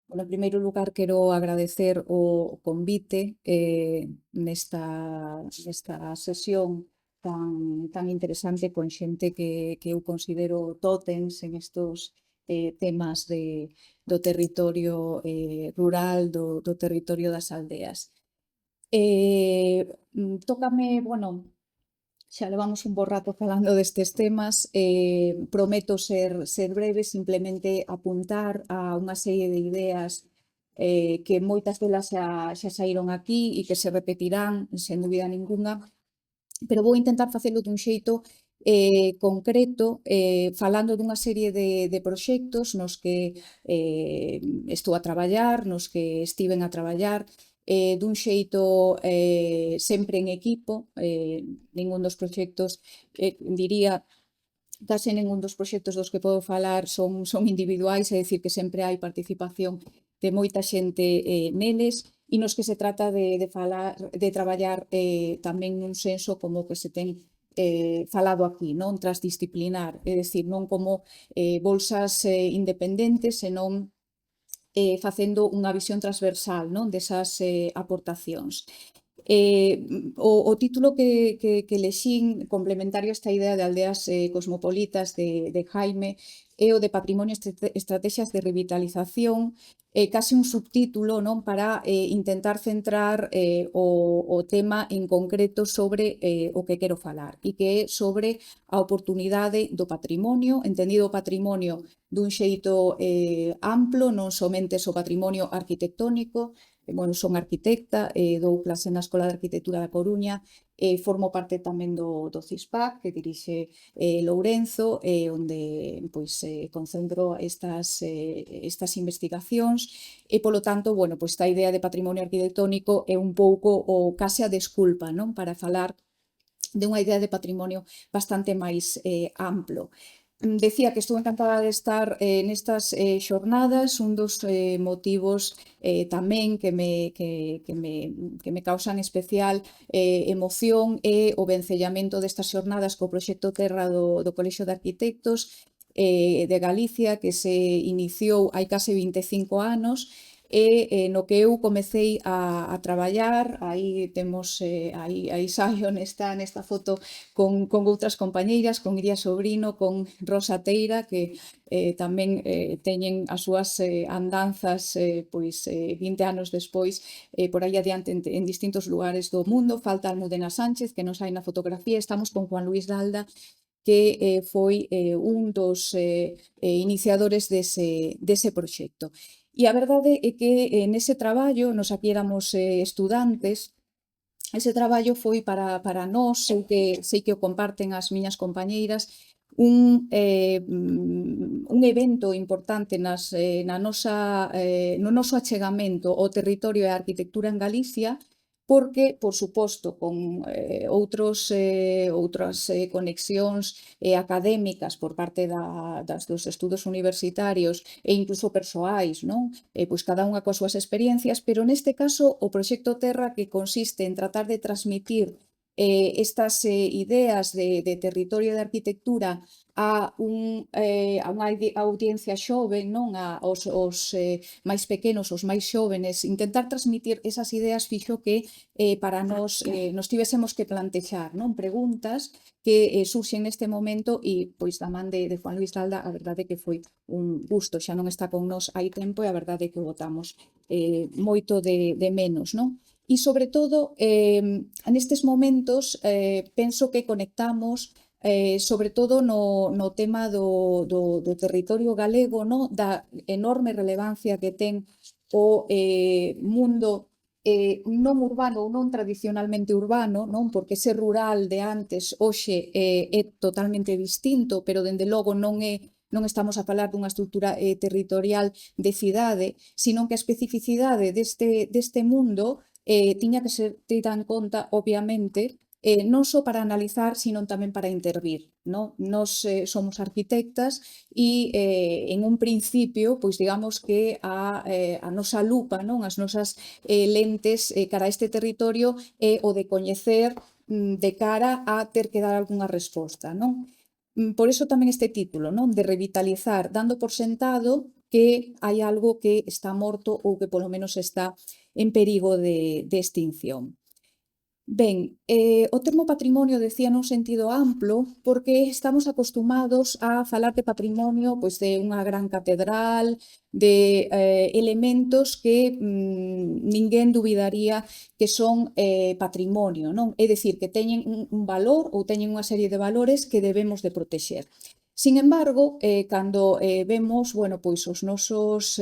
Bueno, en primeiro lugar, quero agradecer o convite nesta sesión tan interesante con xente que eu considero tótems en estos temas do territorio rural, do territorio das aldeas. Tócame, bueno, xa levamos un bo rato falando destes temas, prometo ser breve, simplemente apuntar a unha serie de ideas que moitas delas xa saíron aquí e que se repetirán, sen dúbida ningunha, pero vou intentar facelo dun xeito concreto, falando dunha serie de proxectos nos que estou a traballar, nos que estiven a traballar, dun xeito sempre en equipo, ningún dos proxectos, diría, case ningún dos proxectos dos que podo falar son individuais, é dicir, que sempre hai participación de moita xente neles e nos que se trata de traballar tamén nun senso como o que se ten falado aquí, non transdisciplinar, é dicir, non como bolsas independentes, senón facendo unha visión transversal, non, desas aportacións. O título que lexín, complementario a esta idea de aldeas cosmopolitas de Jaime, é o de Patrimonio Estratexias de Revitalización, case un subtítulo, non, para intentar centrar o tema en concreto sobre o que quero falar, e que é sobre a oportunidade do patrimonio, entendido o patrimonio dun xeito amplo, non somente o patrimonio arquitectónico. Bueno, son arquitecta, dou clase na Escola de Arquitectura da Coruña, formo parte tamén do CISPAC, que dirixe Lourenzo, onde pois, concentro estas investigacións, e, polo tanto, bueno, pois, esta idea de patrimonio arquitectónico é un pouco o case a desculpa, non, para falar de unha idea de patrimonio bastante máis amplo. Decía que estou encantada de estar nestas xornadas, un dos motivos tamén que me causan especial emoción é o vencellamento destas xornadas co proxecto Terra do Colexio de Arquitectos de Galicia, que se iniciou hai case 25 anos, e no que eu comecei a traballar, aí temos, aí saio nesta foto con outras compañeiras, con Iria Sobrino, con Rosa Teira, que tamén teñen as súas andanzas pois 20 anos despois por aí adiante en distintos lugares do mundo. Falta Almudena Sánchez, que nos hai na fotografía. Estamos con Juan Luis Dalda, que foi un dos iniciadores dese proxecto. E a verdade é que nese traballo, nos aquí éramos estudantes, ese traballo foi para nós, sei que o comparten as miñas compañeiras, un evento importante no noso achegamento ao territorio e á arquitectura en Galicia, porque, por suposto, con outras conexións académicas por parte dos estudos universitarios e incluso persoais, non? Pois cada unha coas súas experiencias, pero neste caso o proxecto Terra, que consiste en tratar de transmitir estas ideas de territorio de arquitectura a unha audiencia xoven, non? Aos máis pequenos, os máis xóvenes, intentar transmitir esas ideas fixo que para nos tivésemos que plantexar, non? Preguntas que surxen neste momento e, pois, da man de Juan Luis Dalda, a verdade é que foi un gusto, xa non está con nós hai tempo e a verdade é que o botamos moito de menos, non? E, sobre todo, nestes momentos, penso que conectamos sobre todo no tema do territorio galego, no? Da enorme relevancia que ten o mundo non urbano ou non tradicionalmente urbano, non? Porque ser rural de antes, hoxe, é totalmente distinto, pero, dende logo, non estamos a falar dunha estrutura territorial de cidade, sino que a especificidade deste mundo tiña que ser tida en conta, obviamente, non só para analizar, sino tamén para intervir, non? Nos somos arquitectas e en un principio, pois digamos que a nosa lupa, non? As nosas lentes cara a este territorio é o de coñecer de cara a ter que dar algunha resposta, non? Por iso tamén este título, non? De revitalizar, dando por sentado que hai algo que está morto ou que polo menos está en perigo de extinción. Ben, o termo patrimonio decía nun sentido amplo porque estamos acostumados a falar de patrimonio pois de unha gran catedral, de elementos que ninguén dubidaría que son patrimonio, non? É dicir, que teñen un valor ou teñen unha serie de valores que debemos de protexer. Sin embargo, cando vemos, bueno, pois os nosos,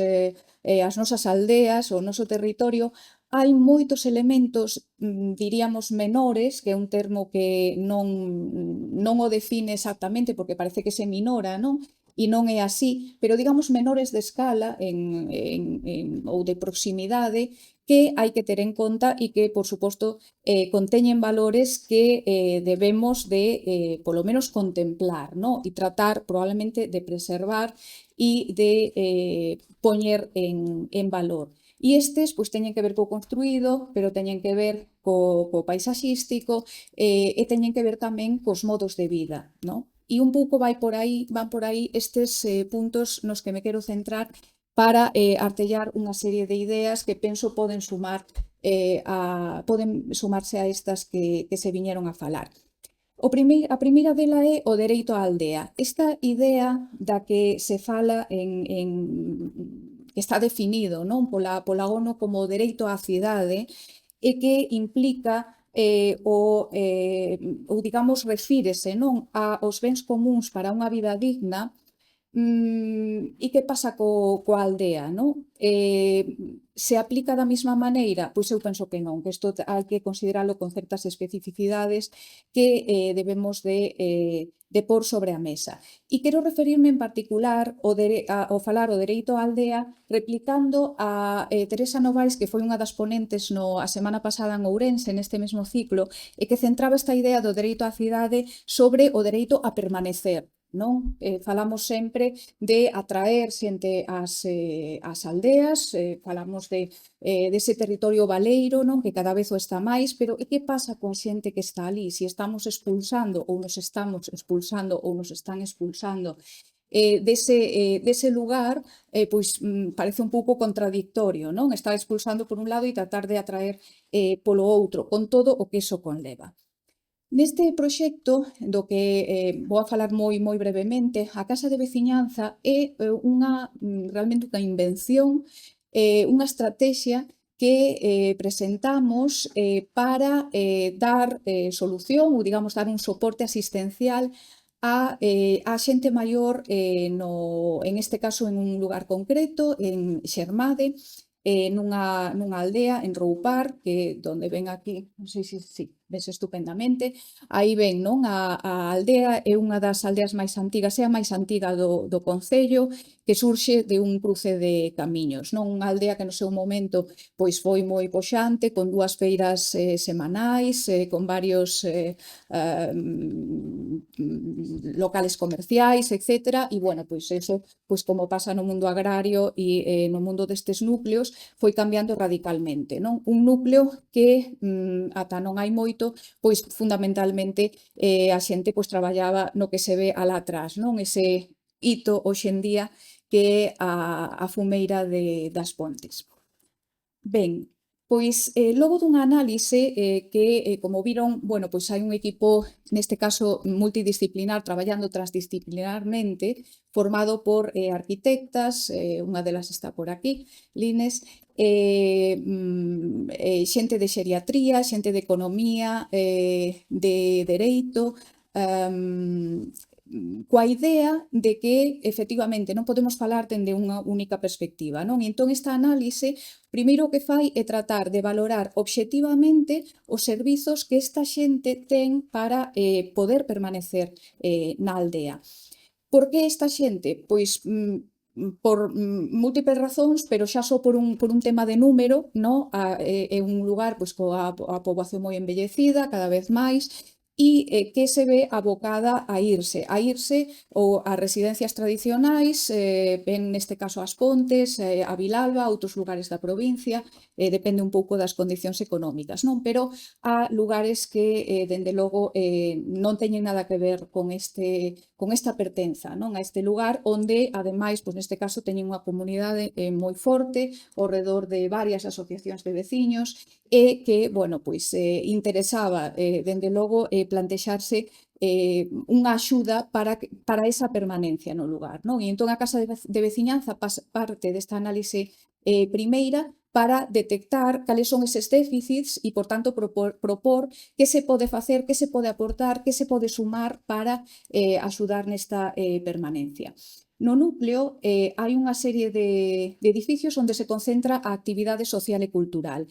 as nosas aldeas, o noso territorio, hai moitos elementos, diríamos, menores, que é un termo que non o define exactamente porque parece que se minora, non? E non é así, pero digamos menores de escala ou de proximidade que hai que ter en conta e que, por suposto, conteñen valores que debemos de, polo menos, contemplar, non? E tratar, probablemente, de preservar e de poñer en valor. E estes pois teñen que ver co construído, pero teñen que ver co paisaxístico e teñen que ver tamén cos modos de vida, non? E un pouco van por aí estes puntos nos que me quero centrar para artellar unha serie de ideas que penso poden sumarse a estas que se viñeron a falar. A primeira dela é o dereito á aldea. Esta idea da que se fala que está definido, non, pola ONU como o dereito á cidade e que implica ou digamos refírese, non, aos bens comuns para unha vida digna. E que pasa coa aldea, non? Se aplica da mesma maneira? Pois eu penso que non, que isto hai que consideralo con certas especificidades que debemos de pôr sobre a mesa. E quero referirme en particular ao falar o dereito á aldea replicando a Teresa Novais, que foi unha das ponentes a semana pasada en Ourense, neste mesmo ciclo, e que centraba esta idea do dereito á cidade sobre o dereito a permanecer. Non? Falamos sempre de atraer xente ás aldeas, falamos dese territorio baleiro, non? Que cada vez o está máis, pero e que pasa coa xente que está ali? Se estamos expulsando ou nos estamos expulsando ou nos están expulsando dese lugar, pois parece un pouco contradictorio, non? Estar expulsando por un lado e tratar de atraer polo outro, con todo o que iso conleva. Neste proxecto, do que vou a falar moi brevemente, a Casa de Veciñanza é realmente unha invención, unha estratexia que presentamos para dar solución ou, digamos, dar un soporte asistencial a xente maior, en este caso, en un lugar concreto, en Xermade, nunha aldea, en Roupar, que donde ven aquí, non sei se ves estupendamente, aí ven, non? A aldea é unha das aldeas máis antigas, é a máis antiga do concello, que surxe de un cruce de camiños, non? Unha aldea que no seu momento pois foi moi poxante, con 2 feiras semanais, con varios locales comerciais, etc. E, bueno, pois eso, pois como pasa no mundo agrario e no mundo destes núcleos, foi cambiando radicalmente, non? Un núcleo que ata non hai moito, pois fundamentalmente a xente pois traballaba no que se ve alá atrás, non? Ese hito hoxe en día que é a fumeira das Pontes. Ben, pois logo dunha análise que, como viron, bueno, pois hai un equipo, neste caso multidisciplinar, traballando transdisciplinarmente, formado por arquitectas, unha delas está por aquí, Lines, xente de xeriatría, xente de economía, de dereito, coa idea de que, efectivamente, non podemos falar dende unha única perspectiva, non? E entón, esta análise, primeiro o que fai é tratar de valorar obxectivamente os servizos que esta xente ten para poder permanecer na aldea. Por que esta xente? Pois por múltiples razóns, pero xa só por un tema de número, non? É un lugar pois coa poboación moi envellecida, cada vez máis, e que se ve abocada a irse ou a residencias tradicionais, ben neste caso as Pontes, a Vilalba, outros lugares da provincia, depende un pouco das condicións económicas, non? Pero há lugares que, dende logo, non teñen nada que ver con esta pertenza, non? A este lugar onde, ademais, pois neste caso, teñen unha comunidade moi forte ao redor de varias asociacións de veciños e que, bueno, pois interesaba, dende logo, plantexarse unha axuda para esa permanencia no lugar, non? E entón a Casa de Veciñanza parte desta análise primeira para detectar cales son eses déficits e, por tanto, propor que se pode facer, que se pode aportar, que se pode sumar para axudar nesta permanencia. No núcleo hai unha serie de edificios onde se concentra a actividade social e cultural.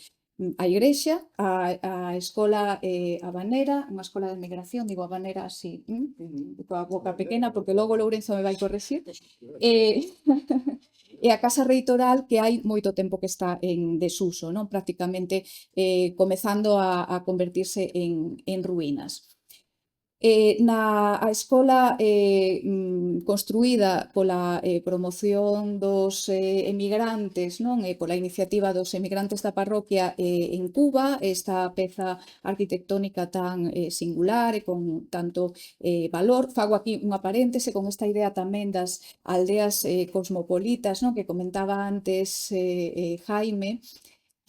A igrexa, a escola habanera, unha escola de migración, digo habanera así, coa boca pequena, porque logo Lourenzo me vai corregir, e a Casa Reitoral, que hai moito tempo que está en desuso, non? Prácticamente comezando a convertirse en ruínas. A escola construída pola promoción dos emigrantes, non? Pola iniciativa dos emigrantes da parroquia en Cuba, esta peza arquitectónica tan singular e con tanto valor. Fago aquí unha paréntese con esta idea tamén das aldeas cosmopolitas, non? Que comentaba antes Jaime,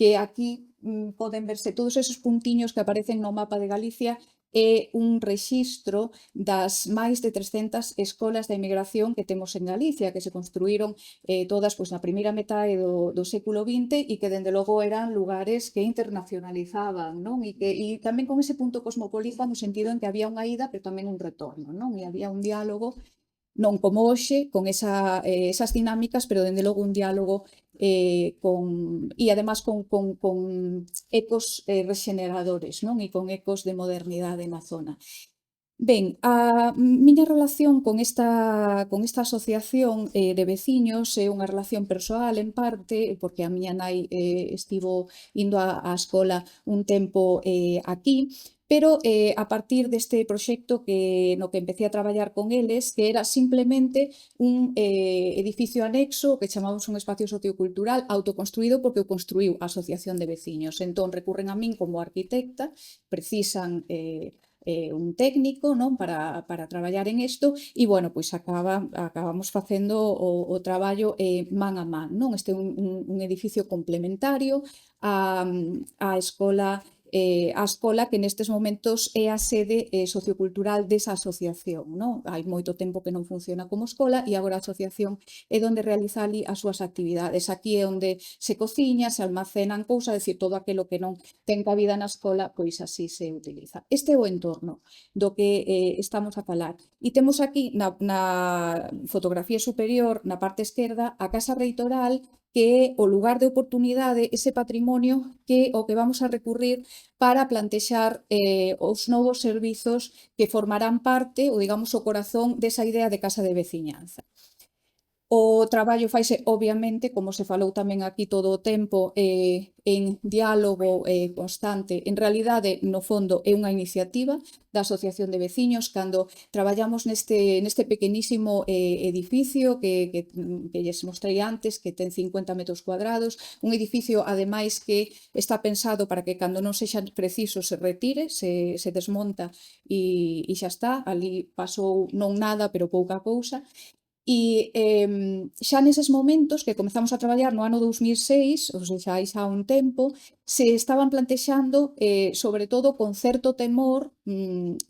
que aquí poden verse todos esos puntiños que aparecen no mapa de Galicia é un rexistro das máis de 300 escolas de emigración que temos en Galicia, que se construíron todas pois, na primeira metade do século XX e que, dende logo, eran lugares que internacionalizaban, non? E tamén con ese punto cosmopolita no sentido en que había unha ida, pero tamén un retorno, non? E había un diálogo, non como hoxe, con esas dinámicas, pero, dende logo, un diálogo e además con ecos rexeneradores, non? E con ecos de modernidade na zona. Ben, a miña relación con esta asociación de veciños é unha relación persoal en parte, porque a miña nai estivo indo á escola un tempo aquí, pero a partir deste proxecto no que empecé a traballar con eles, que era simplemente un edificio anexo que chamamos un espacio sociocultural autoconstruído porque o construíu a Asociación de Veciños. Entón recurren a min como arquitecta, precisan un técnico, non? Para traballar en isto e, bueno, pois acabamos facendo o traballo man a man, non? Este é un edificio complementario á escola que nestes momentos é a sede sociocultural desa asociación, non? Hai moito tempo que non funciona como escola e agora a asociación é onde realiza ali as súas actividades. Aquí é onde se cociña, se almacenan cousas, é dicir, todo aquilo que non ten cabida na escola, pois así se utiliza. Este é o entorno do que estamos a falar. E temos aquí na fotografía superior, na parte esquerda, a Casa Reitoral, que é o lugar de oportunidade, ese patrimonio ao que vamos a recurrir para plantexar os novos servizos que formarán parte, ou digamos o corazón, desa idea de casa de veciñanza. O traballo faise, obviamente, como se falou tamén aquí todo o tempo, en diálogo constante. En realidade, no fondo, é unha iniciativa da Asociación de Veciños. Cando traballamos neste pequenísimo edificio que lles mostrei antes, que ten 50 metros cuadrados, un edificio, ademais, que está pensado para que cando non sexa preciso se retire, se desmonta e xa está. Ali pasou non nada, pero pouca cousa. E xa neses momentos que comezamos a traballar no ano 2006, ou seja, hai xa un tempo, se estaban plantexando, sobre todo con certo temor,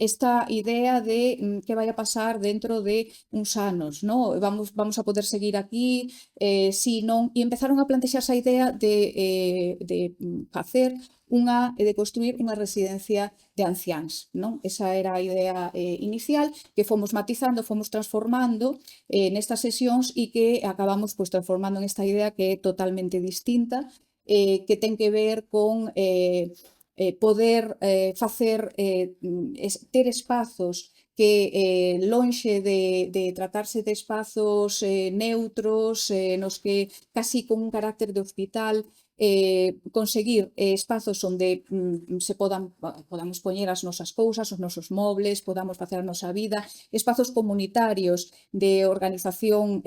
esta idea de que vai a pasar dentro de uns anos, non? Vamos a poder seguir aquí, si non? E empezaron a plantexarse a idea de facer de construir unha residencia de anciáns, non? Esa era a idea inicial, que fomos matizando, fomos transformando nestas sesións e que acabamos pois, transformando en esta idea que é totalmente distinta, que ten que ver con poder facer, ter espazos que lonxe de tratarse de espazos neutros, nos que casi con un carácter de hospital, conseguir espazos onde podamos poñer as nosas cousas, os nosos mobles, podamos facer a nosa vida, espazos comunitarios de organización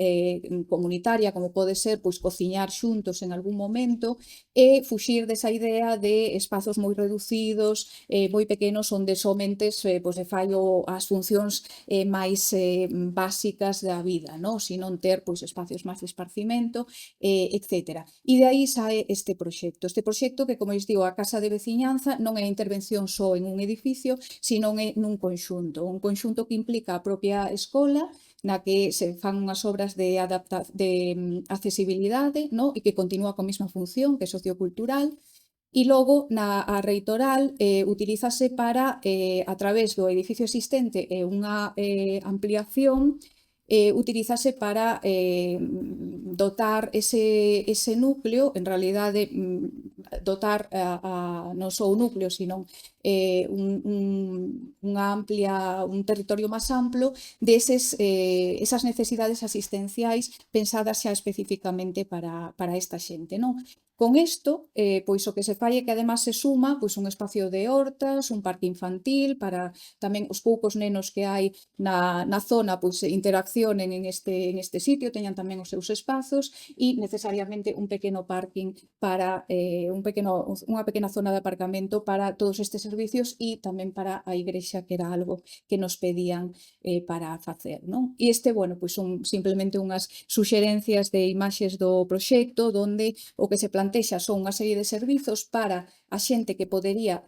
comunitaria, como pode ser pois cociñar xuntos en algún momento, e fuxir desa idea de espazos moi reducidos, moi pequenos, onde somente pois, se fai as funcións máis básicas da vida, no? Sino ter pois, espacios máis de esparcimento, etc. E de aí sae este proxecto. Este proxecto que, como digo, a Casa de Veciñanza non é intervención só en un edificio, sino é nun conxunto que implica a propia escola, na que se fan unhas obras de accesibilidade, no? E que continúa coa mesma función, que é sociocultural, e logo a reitoral utilízase para, a través do edificio existente e unha ampliación, utilízase para dotar ese núcleo, en realidade dotar non só o núcleo, sino un territorio máis amplo esas necesidades asistenciais pensadas xa especificamente para esta xente, non? Con isto, pois o que se fai é que además se suma pois un espacio de hortas, un parque infantil para tamén os poucos nenos que hai na zona pois interaccionen en este sitio, teñan tamén os seus espazos e necesariamente un pequeno parking para unha pequena zona de aparcamento para todos estes servicios e tamén para a igrexa, que era algo que nos pedían para facer, non? E bueno, pois son simplemente unhas suxerencias de imaxes do proxecto, onde o que se plantexa son unha serie de servizos para a xente que podería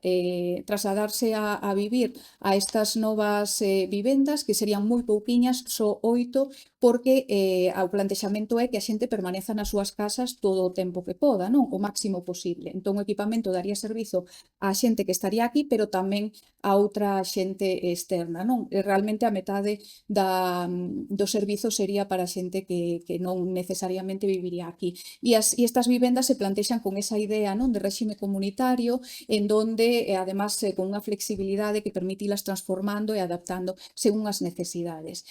trasladarse a vivir a estas novas vivendas, que serían moi pouquiñas, só 8, porque o plantexamento é que a xente permaneza nas súas casas todo o tempo que poda, non? O máximo posible. Entón, o equipamento daría servizo á xente que estaría aquí, pero tamén a outra xente externa, non? E realmente a metade do servizo sería para xente que non necesariamente viviría aquí. E estas vivendas se plantexan con esa idea, non, de réxime comunitario, en donde, además, con unha flexibilidade que permitilas transformando e adaptando según as necesidades.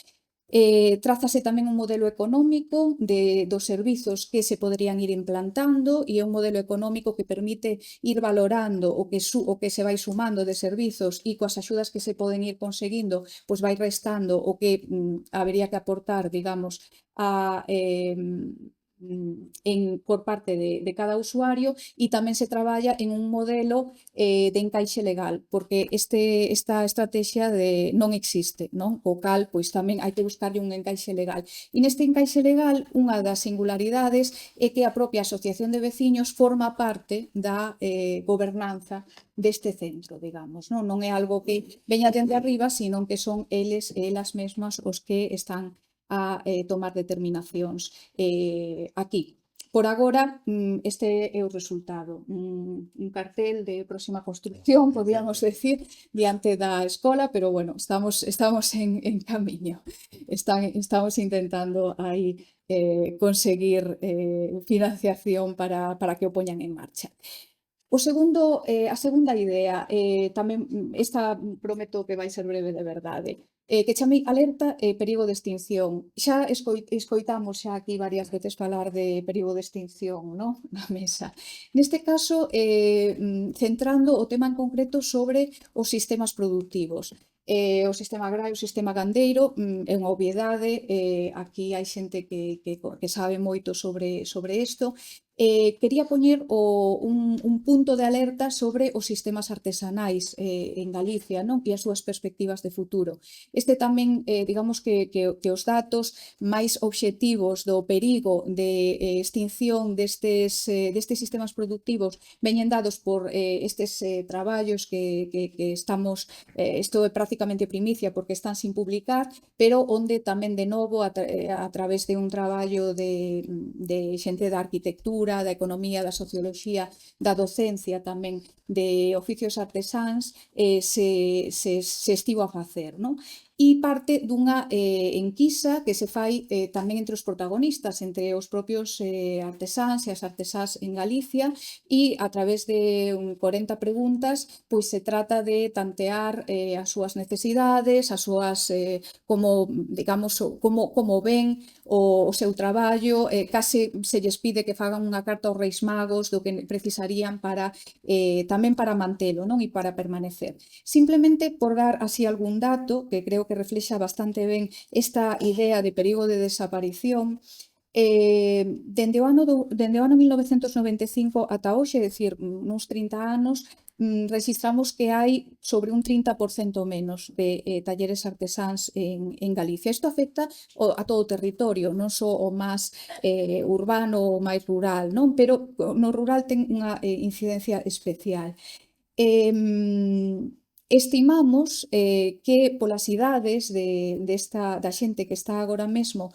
Trázase tamén un modelo económico dos servizos que se poderían ir implantando e é un modelo económico que permite ir valorando o que se vai sumando de servizos e coas axudas que se poden ir conseguindo, pois vai restando o que habería que aportar, digamos, por parte de cada usuario, e tamén se traballa en un modelo de encaixe legal, porque esta estrategia non existe, non? O cal, pois tamén hai que buscarlle un encaixe legal. E neste encaixe legal, unha das singularidades é que a propia Asociación de Veciños forma parte da gobernanza deste centro, digamos, non? Non é algo que veña dende arriba, sino que son eles e elas mesmas os que están a tomar determinacións aquí. Por agora, este é o resultado. Un cartel de próxima construcción, podríamos decir, diante da escola, pero bueno, estamos en camiño. Estamos intentando aí conseguir financiación para que o poñan en marcha. A segunda idea, tamén esta prometo que vai ser breve de verdade, que chamei alerta e perigo de extinción. Xa escoitamos xa aquí varias veces falar de perigo de extinción, no? Na mesa. Neste caso, centrando o tema en concreto sobre os sistemas productivos. O sistema agrario, o sistema gandeiro, é unha obviedade, aquí hai xente que sabe moito sobre isto. Quería poñer un punto de alerta sobre os sistemas artesanais en Galicia, non? E as súas perspectivas de futuro. Este tamén, digamos que os datos máis obxectivos do perigo de extinción destes sistemas productivos veñen dados por estes traballos que estamos, isto é prácticamente primicia porque están sin publicar, pero onde tamén de novo a través de un traballo de xente da arquitectura, da economía, da socioloxía, da docencia tamén de oficios artesáns, se estivo a facer, non? e parte dunha enquisa que se fai tamén entre os protagonistas, entre os propios artesáns e as artesás en Galicia, e a través de 40 preguntas pois se trata de tantear as súas necesidades, as súas, como, digamos, como ven o seu traballo, case se lles pide que fagan unha carta aos Reis Magos do que precisarían para tamén para mantelo, non? E para permanecer. Simplemente por dar así algún dato que creo que reflexa bastante ben esta idea de perigo de desaparición, dende o ano 1995 ata hoxe, é dicir, nuns 30 anos, registramos que hai sobre un 30% menos de talleres artesáns en Galicia. Isto afecta a todo o territorio, non só o máis urbano ou máis rural, non? Pero no rural ten unha incidencia especial. Estimamos que polas idades da xente que está agora mesmo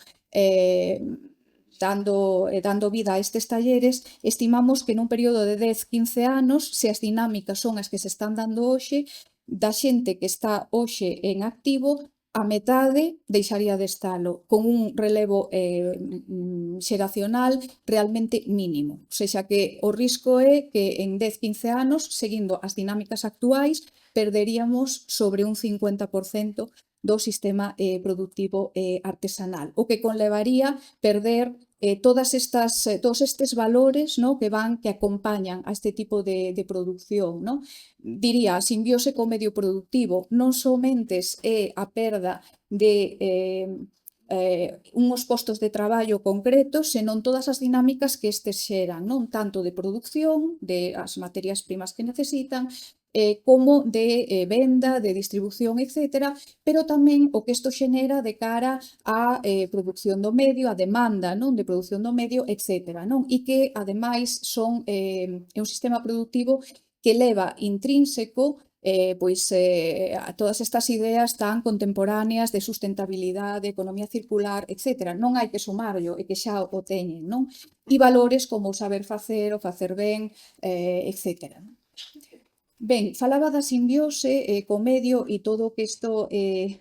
dando vida a estes talleres, estimamos que nun período de 10-15 anos, se as dinámicas son as que se están dando hoxe, da xente que está hoxe en activo, a metade deixaría de estalo, con un relevo xeracional realmente mínimo. O sexa que o risco é que en 10-15 anos, seguindo as dinámicas actuais, perderíamos sobre un 50% do sistema productivo artesanal, o que conlevaría perder todos estes valores, no, que acompañan a este tipo de producción. No? Diría, a simbiose co medio productivo non somente é a perda de unhos postos de traballo concretos, senón todas as dinámicas que estes xeran, non tanto de produción, de as materias primas que necesitan, como de venda, de distribución, etc., pero tamén o que isto xenera de cara á produción do medio, a demanda, non, de produción do medio, etc., non? E que, ademais, é un sistema productivo que leva intrínseco a todas estas ideas tan contemporáneas de sustentabilidade, de economía circular, etc. Non hai que sumarlo, é que xa o teñen, non? E valores como o saber facer, o facer ben, etc. Ben, falaba da simbiose co medio e todo o que isto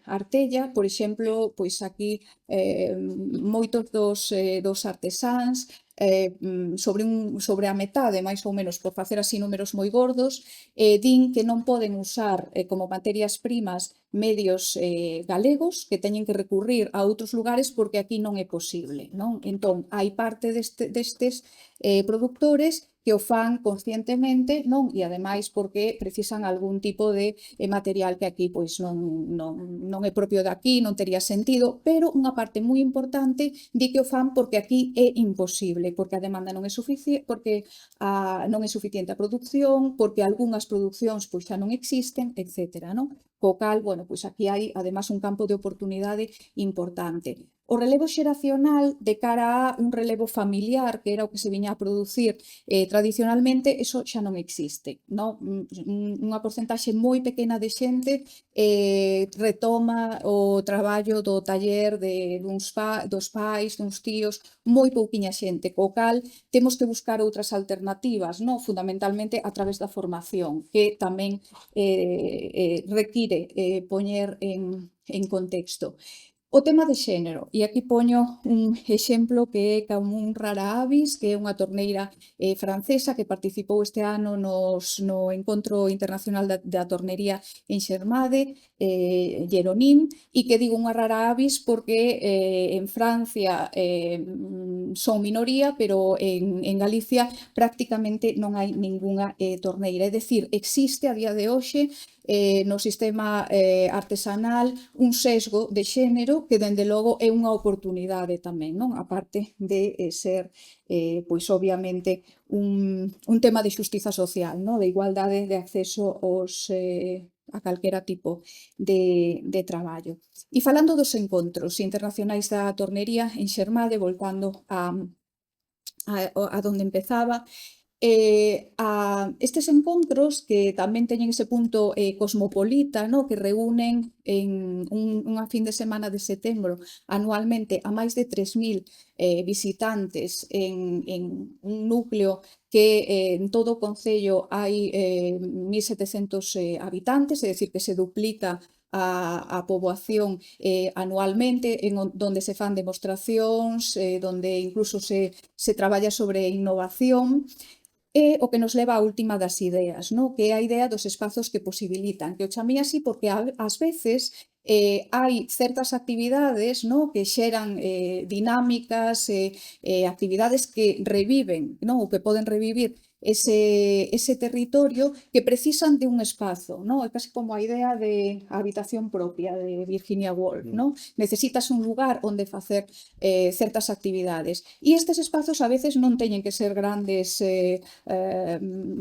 artella, por exemplo, pois aquí moitos dos artesáns, sobre a metade, máis ou menos, por facer así números moi gordos, din que non poden usar como materias primas medios galegos, que teñen que recurrir a outros lugares porque aquí non é posible, non? Entón, hai parte destes produtores que o fan conscientemente, non? E ademais porque precisan algún tipo de material que aquí pois non é propio de aquí, non tería sentido, pero unha parte moi importante di que o fan porque aquí é imposible, porque a demanda non é suficiente, porque non é suficiente a produción, porque algunhas producións pois xa non existen, etc. Non? Co cal, bueno, pois aquí hai ademais un campo de oportunidade importante. O relevo xeracional de cara a un relevo familiar, que era o que se viña a producir tradicionalmente, eso xa non existe. Non? Unha porcentaxe moi pequena de xente retoma o traballo do taller dos pais, duns tíos, moi pouquiña xente, co cal temos que buscar outras alternativas, non? Fundamentalmente a través da formación, que tamén require poñer en contexto. O tema de xénero, e aquí poño un exemplo que é Caumún Rara Avis, que é unha torneira francesa que participou este ano no Encontro Internacional da Tornería en Xermade, Jeronim, e que digo unha rara avis porque en Francia son minoría, pero en Galicia prácticamente non hai ningunha torneira. É dicir, existe a día de hoxe no sistema artesanal un sesgo de xénero que, dende logo, é unha oportunidade tamén, non? A parte de ser, pois, obviamente, un tema de xustiza social, non? De igualdade de acceso a calquera tipo de traballo. E falando dos encontros internacionais da tornería en Xermade, voltando a donde empezaba, estes encontros que tamén teñen ese punto cosmopolita, no? Que reúnen en unha fin de semana de setembro anualmente a máis de 3.000 visitantes en un núcleo que en todo o concello hai 1.700 habitantes, é dicir, que se duplica a poboación anualmente, donde se fan demostracións, donde incluso se traballa sobre innovación, e o que nos leva á última das ideas, no? Que é a idea dos espazos que posibilitan, que o chamei así porque ás veces hai certas actividades, no? Que xeran dinámicas, actividades que reviven, no? Ou que poden revivir ese territorio que precisan de un espazo, no? É casi como a idea de habitación propia de Virginia Woolf, no? Necesitas un lugar onde facer certas actividades. E estes espazos a veces non teñen que ser grandes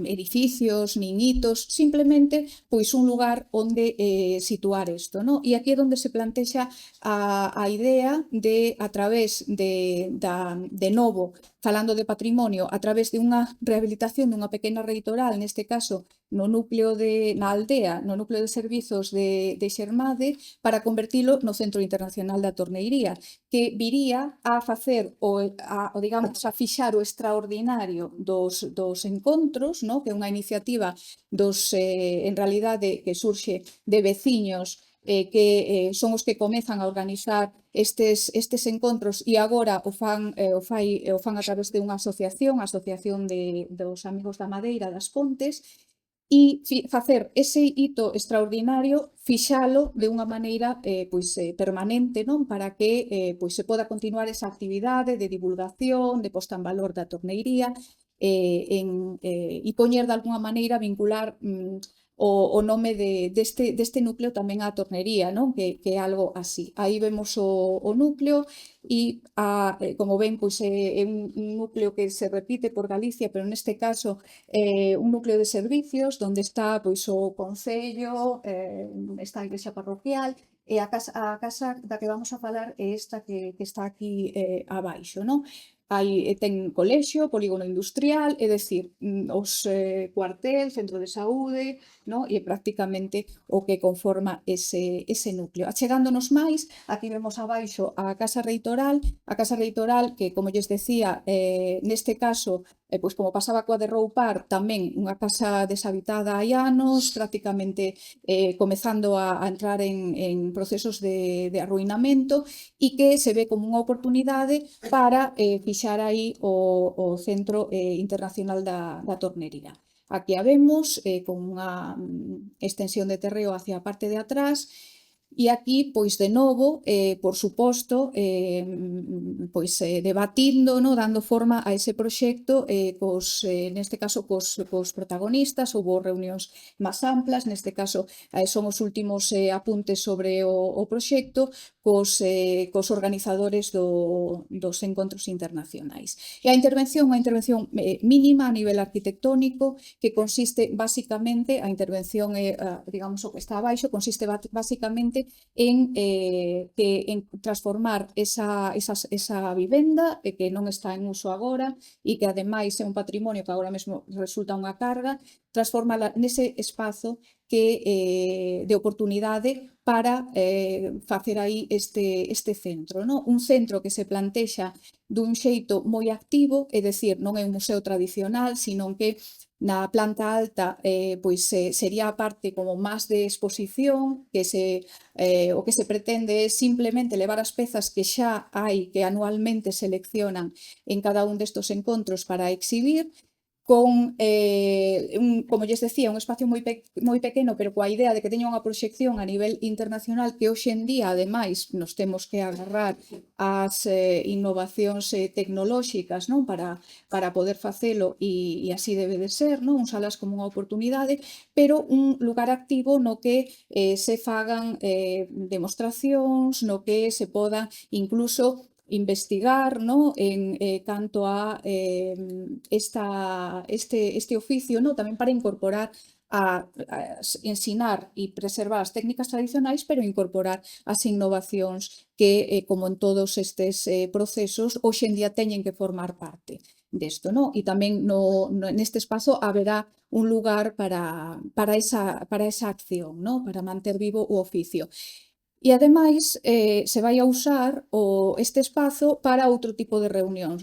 edificios, nin hitos, simplemente pois un lugar onde situar isto, no? E aquí é onde se plantexa a idea de, a través de novo, falando de patrimonio, a través de unha rehabilitación dunha pequena reitoral, neste caso na aldea, no núcleo de servizos de Xermade, para convertilo no Centro Internacional da Torneiría, que viría a facer digamos, a fixar o extraordinario dos encontros, no? Que é unha iniciativa en realidade, que surxe de veciños que son os que comezan a organizar estes encontros e agora o fan a través de unha asociación, a Asociación dos Amigos da Madeira das Pontes, e facer ese hito extraordinario, fixalo de unha maneira permanente, non? Para que pois se poda continuar esa actividade de divulgación, de posta en valor da torneiría e poñer de alguna maneira, vincular o nome deste núcleo tamén á tornería, non? Que é algo así. Aí vemos o núcleo e, como ven, pois é un núcleo que se repite por Galicia, pero neste caso un núcleo de servicios onde está pois o Concello, está a Igrexa Parroquial, e a casa da que vamos a falar é esta que está aquí abaixo, non? Ten colexio, polígono industrial, é dicir, os cuartel, centro de saúde, no? E prácticamente o que conforma ese núcleo. Achegándonos máis, aquí vemos abaixo a Casa Reitoral que, como lles decía, neste caso, pois como pasaba coa de Roupar, tamén unha casa deshabitada hai anos, prácticamente comezando a entrar en procesos de arruinamento, e que se ve como unha oportunidade para fixar aí o Centro Internacional da Tornería. Aquí a vemos con unha extensión de terreo hacia a parte de atrás, e aquí, pois, de novo, por suposto, debatindo, no? Dando forma a ese proxecto, neste caso, cos protagonistas. Houbo reunións máis amplas, neste caso, son os últimos apuntes sobre o proxecto, cos organizadores dos encontros internacionais. E a intervención, unha intervención mínima a nivel arquitectónico, que consiste basicamente, a intervención, digamos, o que está abaixo, consiste basicamente en transformar esa vivenda que non está en uso agora e que ademais é un patrimonio que agora mesmo resulta unha carga, transformala nese espazo de oportunidade para facer aí este centro, no? Un centro que se plantexa dun xeito moi activo, é dicir, non é un museo tradicional, sino que na planta alta sería a parte como máis de exposición, o que se pretende é simplemente levar as pezas que xa hai, que anualmente seleccionan en cada un destos encontros para exhibir, con, como lles decía, un espacio moi pequeno, pero coa idea de que teña unha proxección a nivel internacional, que hoxe en día, ademais, nos temos que agarrar ás innovacións tecnolóxicas, non? Para poder facelo, e así debe de ser, non? Usalas como unha oportunidade, pero un lugar activo no que se fagan demostracións, no que se poda incluso investigar, no? En canto a este oficio, no? Tamén para incorporar a ensinar e preservar as técnicas tradicionais, pero incorporar as innovacións que, como en todos estes procesos, hoxe en día teñen que formar parte desto, no? E tamén neste espazo haberá un lugar para esa acción, no? Para manter vivo o oficio. E, ademais, se vai a usar este espazo para outro tipo de reunións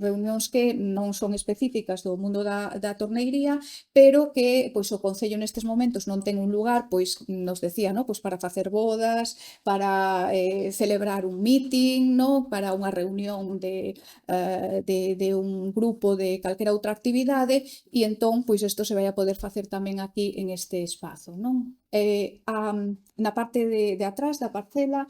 que non son específicas do mundo da torneiría, pero que pois, o Concello nestes momentos non ten un lugar, pois nos decía, no? Pois para facer bodas, para celebrar un meeting, no? Para unha reunión de un grupo de calquera outra actividade, e entón pois isto se vai a poder facer tamén aquí en este espazo, non? Na parte de atrás da parcela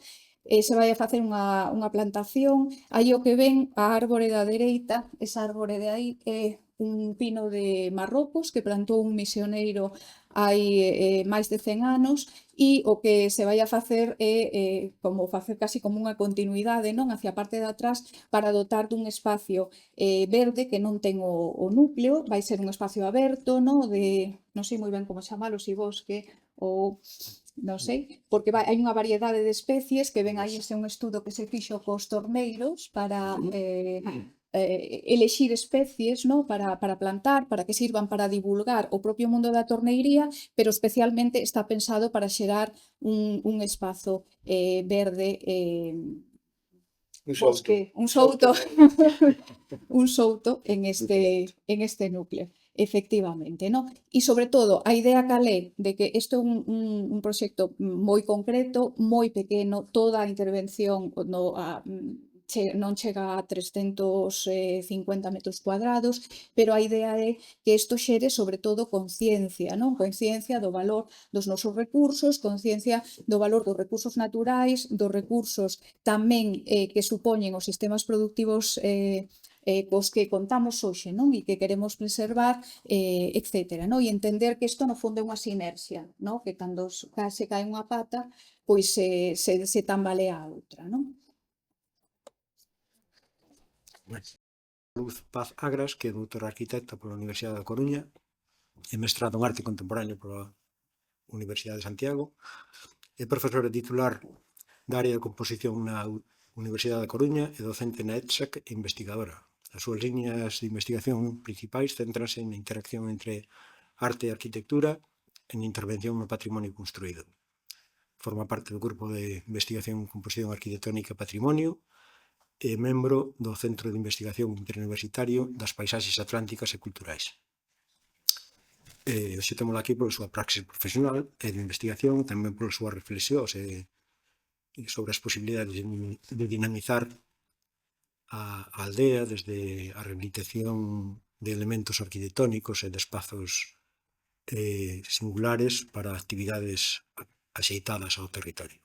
se vai a facer unha plantación, aí o que ven a árbore da dereita, esa árbore de aí é un pino de Marrocos que plantou un misioneiro hai máis de 100 anos, e o que se vai a facer é como facer casi como unha continuidade, non, hacia a parte de atrás para dotar dun espacio verde que non ten o núcleo, vai ser un espacio aberto, non sei moi ben como chamalo, si bosque ou non sei, porque hai unha variedade de especies que ven aí, ese é un estudo que se fixo cos torneiros para elexir especies, no? para plantar, para que sirvan para divulgar o propio mundo da torneiría, pero especialmente está pensado para xerar un espazo verde, bosque, un souto, un souto en este núcleo. Efectivamente, no? E, sobre todo, a idea cal é de que isto é un proxecto moi concreto, moi pequeno, toda a intervención non chega a 350 metros cuadrados, pero a idea é que isto xere, sobre todo, conciencia, non? Conciencia do valor dos nosos recursos, conciencia do valor dos recursos naturais, dos recursos tamén que supoñen os sistemas productivos cos que contamos hoxe, non? E que queremos preservar, etc. Non? E entender que isto no fondo é unha sinerxia, non? Que cando se cae unha pata, pois se tambalea a outra, non? Luz Paz Agras, que é doutora arquitecta pola Universidade da Coruña e mestrado en arte contemporáneo pola Universidade de Santiago, é profesora titular da área de composición na Universidade da Coruña e docente na ETSAC e investigadora. As súas liñas de investigación principais céntranse na interacción entre arte e arquitectura e na intervención no patrimonio construído. Forma parte do grupo de investigación en composición arquitectónica e patrimonio e membro do Centro de Investigación Interuniversitario das Paisaxes Atlánticas e Culturais. Hoxe temos aquí pola súa praxis profesional e de investigación, tamén polas súas reflexións sobre as posibilidades de dinamizar a aldea desde a rehabilitación de elementos arquitectónicos e de espazos singulares para actividades axeitadas ao territorio.